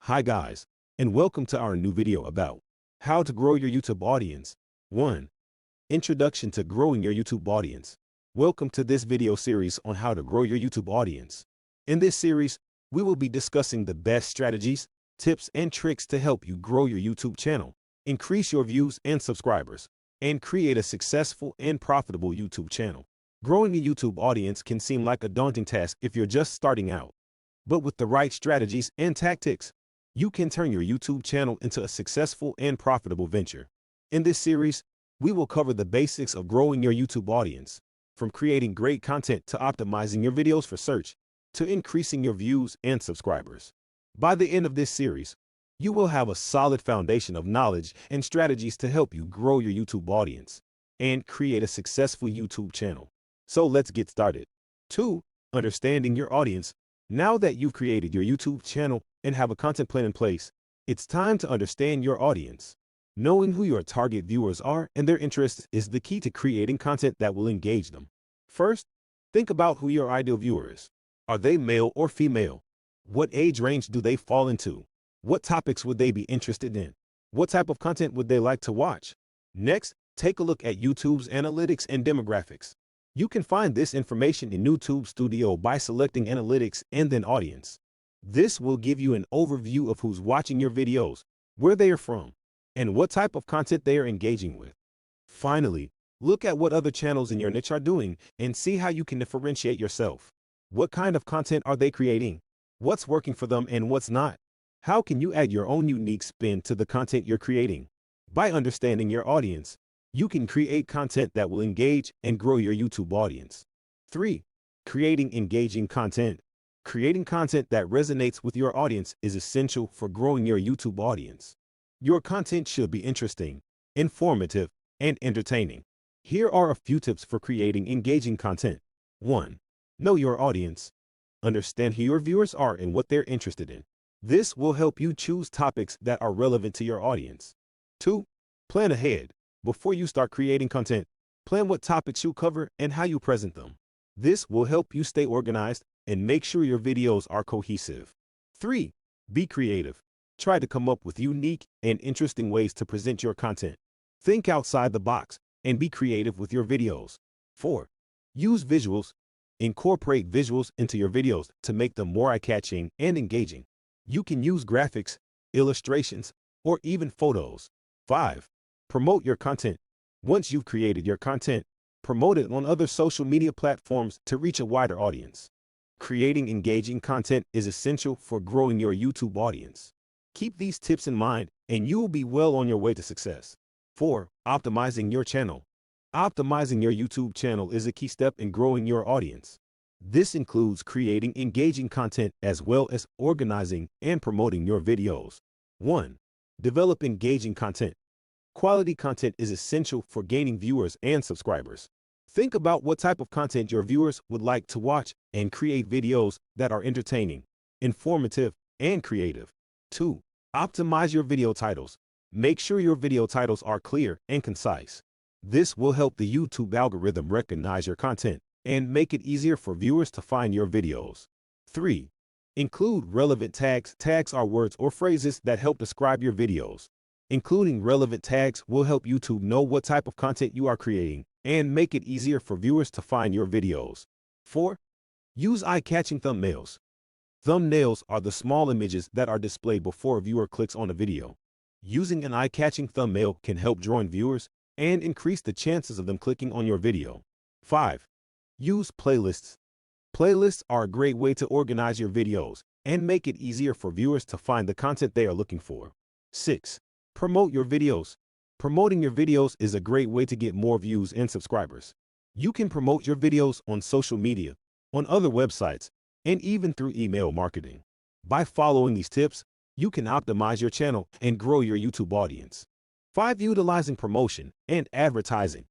Hi guys, and welcome to our new video about how to grow your YouTube audience. 1. Introduction to growing your YouTube audience. Welcome to this video series on how to grow your YouTube audience. In this series, we will be discussing the best strategies, tips, and tricks to help you grow your YouTube channel, increase your views and subscribers, and create a successful and profitable YouTube channel. Growing a YouTube audience can seem like a daunting task if you're just starting out. But with the right strategies and tactics, you can turn your YouTube channel into a successful and profitable venture. In this series, we will cover the basics of growing your YouTube audience, from creating great content to optimizing your videos for search, to increasing your views and subscribers. By the end of this series, you will have a solid foundation of knowledge and strategies to help you grow your YouTube audience and create a successful YouTube channel. So let's get started. 2. Understanding your audience. Now that you've created your YouTube channel and have a content plan in place, it's time to understand your audience. Knowing who your target viewers are and their interests is the key to creating content that will engage them. First, think about who your ideal viewer is. Are they male or female? What age range do they fall into? What topics would they be interested in? What type of content would they like to watch? Next, take a look at YouTube's analytics and demographics. You can find this information in YouTube Studio by selecting Analytics and then Audience. This will give you an overview of who's watching your videos, where they are from, and what type of content they are engaging with. Finally, look at what other channels in your niche are doing and see how you can differentiate yourself. What kind of content are they creating? What's working for them and what's not? How can you add your own unique spin to the content you're creating? By understanding your audience, you can create content that will engage and grow your YouTube audience. 3. Creating engaging content. Creating content that resonates with your audience is essential for growing your YouTube audience. Your content should be interesting, informative, and entertaining. Here are a few tips for creating engaging content. 1. Know your audience. Understand who your viewers are and what they're interested in. This will help you choose topics that are relevant to your audience. 2. Plan ahead. Before you start creating content, plan what topics you'll cover and how you present them. This will help you stay organized and make sure your videos are cohesive. 3. Be creative. Try to come up with unique and interesting ways to present your content. Think outside the box and be creative with your videos. 4. Use visuals. Incorporate visuals into your videos to make them more eye-catching and engaging. You can use graphics, illustrations, or even photos. 5. Promote your content. Once you've created your content, promote it on other social media platforms to reach a wider audience. Creating engaging content is essential for growing your YouTube audience. Keep these tips in mind and you will be well on your way to success. 4. Optimizing your channel. Optimizing your YouTube channel is a key step in growing your audience. This includes creating engaging content as well as organizing and promoting your videos. 1. Develop engaging content. Quality content is essential for gaining viewers and subscribers. Think about what type of content your viewers would like to watch and create videos that are entertaining, informative, and creative. 2. Optimize your video titles. Make sure your video titles are clear and concise. This will help the YouTube algorithm recognize your content and make it easier for viewers to find your videos. 3. Include relevant tags. Tags are words or phrases that help describe your videos. Including relevant tags will help YouTube know what type of content you are creating and make it easier for viewers to find your videos. 4. Use eye-catching thumbnails. Thumbnails are the small images that are displayed before a viewer clicks on a video. Using an eye-catching thumbnail can help draw in viewers and increase the chances of them clicking on your video. 5. Use playlists. Playlists are a great way to organize your videos and make it easier for viewers to find the content they are looking for. 6. Promote your videos. Promoting your videos is a great way to get more views and subscribers. You can promote your videos on social media, on other websites, and even through email marketing. By following these tips, you can optimize your channel and grow your YouTube audience. 5. Utilizing promotion and advertising.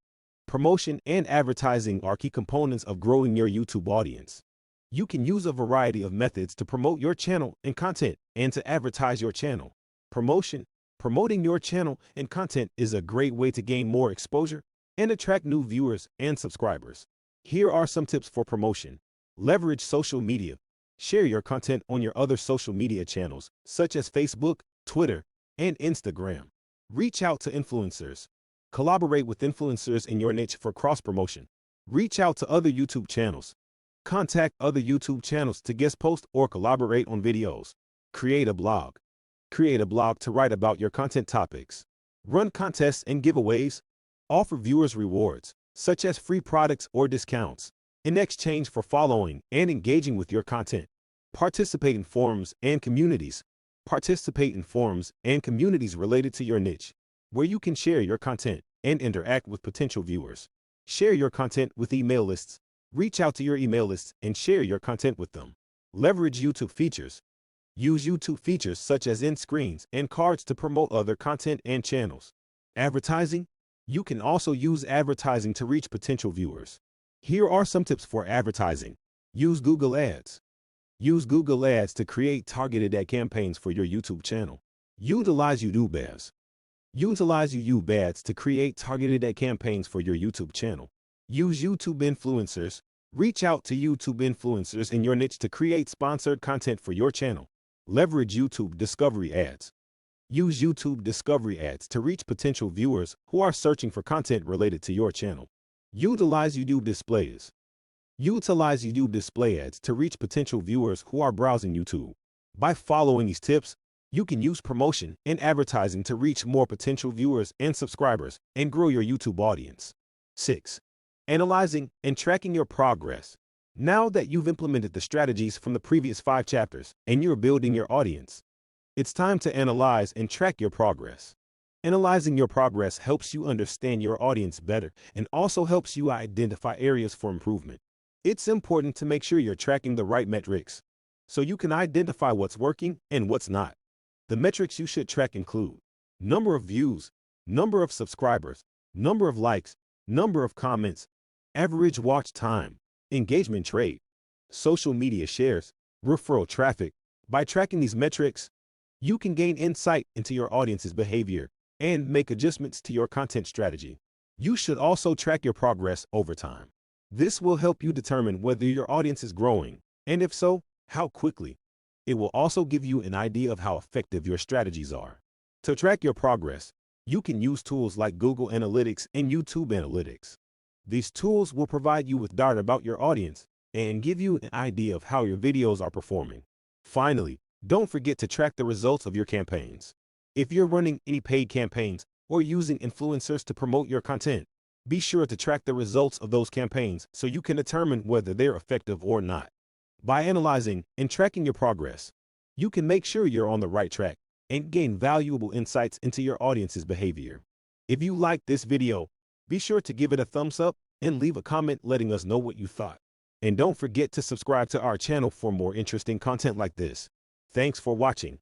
Promotion and advertising are key components of growing your YouTube audience. You can use a variety of methods to promote your channel and content and to advertise your channel. Promoting your channel and content is a great way to gain more exposure and attract new viewers and subscribers. Here are some tips for promotion. Leverage social media. Share your content on your other social media channels, such as Facebook, Twitter, and Instagram. Reach out to influencers. Collaborate with influencers in your niche for cross-promotion. Reach out to other YouTube channels. Contact other YouTube channels to guest post or collaborate on videos. Create a blog. Create a blog to write about your content topics. Run contests and giveaways. Offer viewers rewards, such as free products or discounts, in exchange for following and engaging with your content. Participate in forums and communities. Participate in forums and communities related to your niche, where you can share your content and interact with potential viewers. Share your content with email lists. Reach out to your email lists and share your content with them. Leverage YouTube features. Use YouTube features such as end screens and cards to promote other content and channels. Advertising. You can also use advertising to reach potential viewers. Here are some tips for advertising. Use Google Ads. Use Google Ads to create targeted ad campaigns for your YouTube channel. Utilize YouTube Ads. Utilize YouTube Ads to create targeted ad campaigns for your YouTube channel. Use YouTube influencers. Reach out to YouTube influencers in your niche to create sponsored content for your channel. Leverage YouTube discovery ads. Use YouTube discovery ads to reach potential viewers who are searching for content related to your channel. Utilize YouTube displays. Utilize YouTube display ads to reach potential viewers who are browsing YouTube. By following these tips, you can use promotion and advertising to reach more potential viewers and subscribers and grow your YouTube audience. 6. Analyzing and tracking your progress. Now that you've implemented the strategies from the previous 5 chapters and you're building your audience, it's time to analyze and track your progress. Analyzing your progress helps you understand your audience better and also helps you identify areas for improvement. It's important to make sure you're tracking the right metrics so you can identify what's working and what's not. The metrics you should track include number of views, number of subscribers, number of likes, number of comments, average watch time, engagement rate, social media shares, referral traffic. By tracking these metrics, you can gain insight into your audience's behavior and make adjustments to your content strategy. You should also track your progress over time. This will help you determine whether your audience is growing, and if so, how quickly. It will also give you an idea of how effective your strategies are. To track your progress, you can use tools like Google Analytics and YouTube Analytics. These tools will provide you with data about your audience and give you an idea of how your videos are performing. Finally, don't forget to track the results of your campaigns. If you're running any paid campaigns or using influencers to promote your content, be sure to track the results of those campaigns so you can determine whether they're effective or not. By analyzing and tracking your progress, you can make sure you're on the right track and gain valuable insights into your audience's behavior. If you liked this video, be sure to give it a thumbs up and leave a comment letting us know what you thought. And don't forget to subscribe to our channel for more interesting content like this. Thanks for watching.